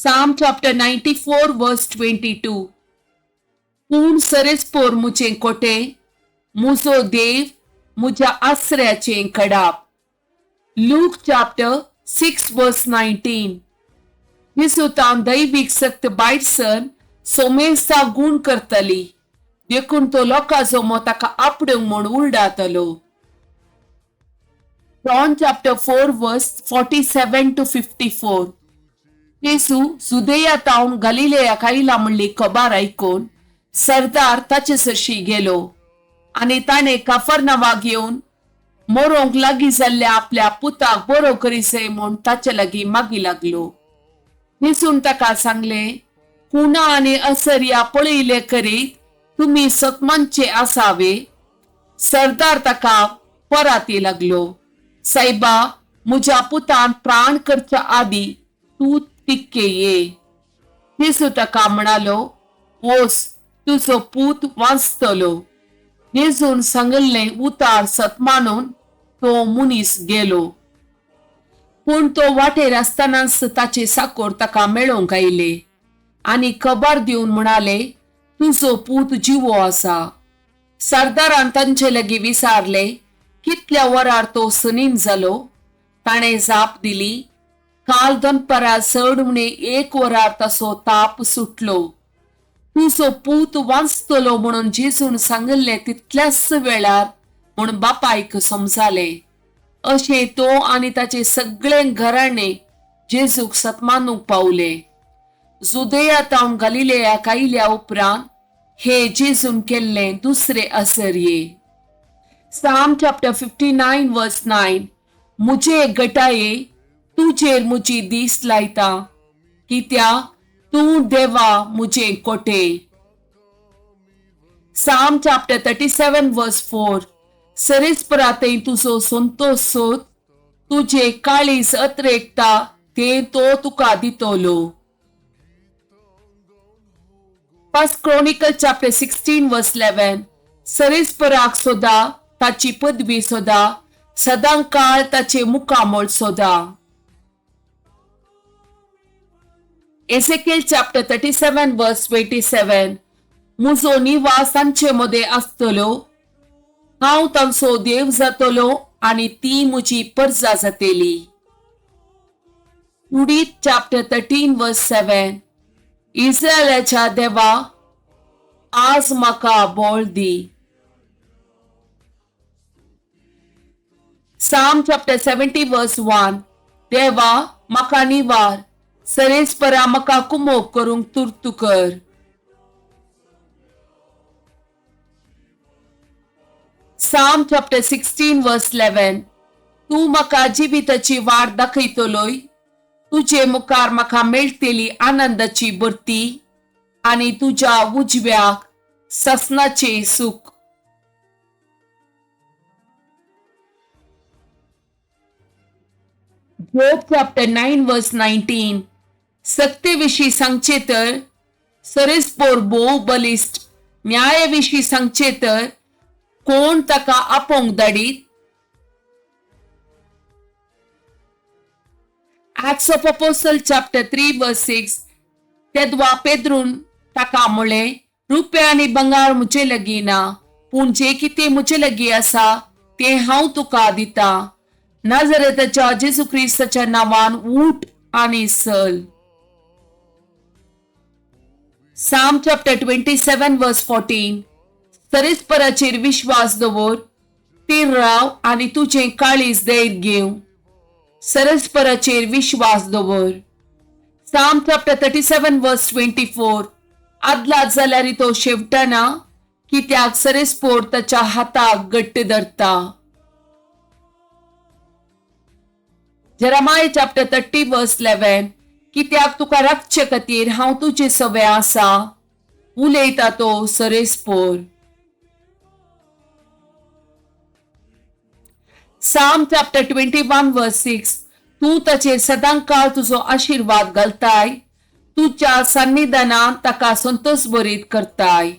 Psalm chapter 94 verse 22. पूर्ण सरेस्पोर मुझे कोटे, मुझो देव मुझा आश्रयाचे कडाप. Luke chapter 6 verse 19. हिसुतान दैविक सक्त बायसन सोमेसा गुण करतली, देखून तो लोकांचो मोताका आपडूंक म्हूण उलडातलो. John chapter 4 verse 47 to 54. Yesu जुदेया तावन गलिलेयाक आयला म्हणली खबर ऐकून सरदार ताचे सरशी गेलो आणि ताणे कफरनावाक येवन मोरोंक लागीं जाल्ल्या आपल्या पुताक बरो करीसे म्हूण ताचे लागीं मागी लागलो. येसून ताका सांगले, कुणा आनी असर्या पळयले करीत तुम्ही सतमांचे आसावे. सरदार ताका परती लागलो, सायबा म्हज्या पुतान प्राण करच्या आदी तू तिक्के ये. येसू ताका म्हणालो, वोस तुजो पूत वाचतलो. येसून सांगले उतार सतमानून तो मुनीस गेलो. पूण तो वाटेर आसतनाच ताचे साकोर ताका मेळोंक आयले आनी खबर दिवन म्हणाले, तुजो पूत जिवो आसा. सरदारान तांचे लागीं विचारले, कितल्या वरार तो सनीन जालो. ताणे जाप दिली, काल दनपारा चड उणे 1 वरार ताचो ताप सुटलो. तुजो पूत वाचतलो म्हणून जेजून सांगले तितल्याच वेळार म्हूण बापायक समजाले. अशें तो आनी ताचे सगळे घराणे जेजूक सतमानूक पावले. जुदेया तावन गलिलेयाक आयल्या उपरांत हे जेजून केल्ले दुसरे आसर्ये. Psalm chapter 59 verse 9. मुझे गटाये तुजेर मुजी दीस लायता, कित्या तू देवा मुझे कोटे. Psalm chapter 37 verse 4. सरेस्पराते तुजो संतोष सोद, तुझे काळीज अत्रेकता ते तो तुका दितलो. First Chronicle chapter 16 verse 11. सरेस्पराक सोदा ताची पदवी सोदा, सदांकाळ ताचे मुखामळ सोदा. Ezekiel chapter 37 verse 27. मुजो निवास तांचे मदे आसतलो, हांव तांचो देव जातलो आनी ती मुजी परजा जातेली. Judith chapter 13 verse 7. इस्रायलाच्या देवा आज म्हाका बोळ दी. Psalm chapter 70 verse 1. देवा म्हाका निवार, सरेस्परा म्हाका कुमोग करूंक तुर्तू कर. Psalm chapter 16 verse 11. तू म्हाका जिविताची वाट दाखयतलोय, तुजे मुखार म्हाका मेळटली आनंदाची बर्ती आनी तुज्या उजव्याक ससनाचे सुख. Job chapter 9 verse 19. सक्तेविषयी सांगचे तर सरेस्पोर भोव बलिष्ठ, न्यायाविषयी सांगचे तर कोण ताका आपोंक धाडीत. Acts of Apostle chapter 3 verse 6. तेदवा पेद्रून ताका म्हळे, रुपया आनी बंगार मुजे लागीं ना, पूण जे कितें मुजे लागीं आसा ते हांव तुका दिता. नाजरेताच्या जेजू क्रिस्ताच्या नांवान उठ आनी चल. Psalm chapter 27 verse 14. सरेस्पराचेर विश्वास दवर, तीर राव आनी तुझे काळीज धैर्य घेव. सरेस्पराचेर विश्वास दवर. Psalm chapter 37 verse 24. आदलात जाल्यार तो शेवटाना, कित्याक सरेस्पोर ताच्या हाताक घट्ट धरता. Jeremiah chapter 30 verse 11. कित्याक तुका राखचे खातीर हांव तुजे सवे आसा, उलयता तो सरेस्पोर. Psalm chapter 21 verse 6. तू ताचेर सदांकाळ तुजो आशीर्वाद घालताय, तुज्या सन्निधानांत ताका संतोष भरीत करताय.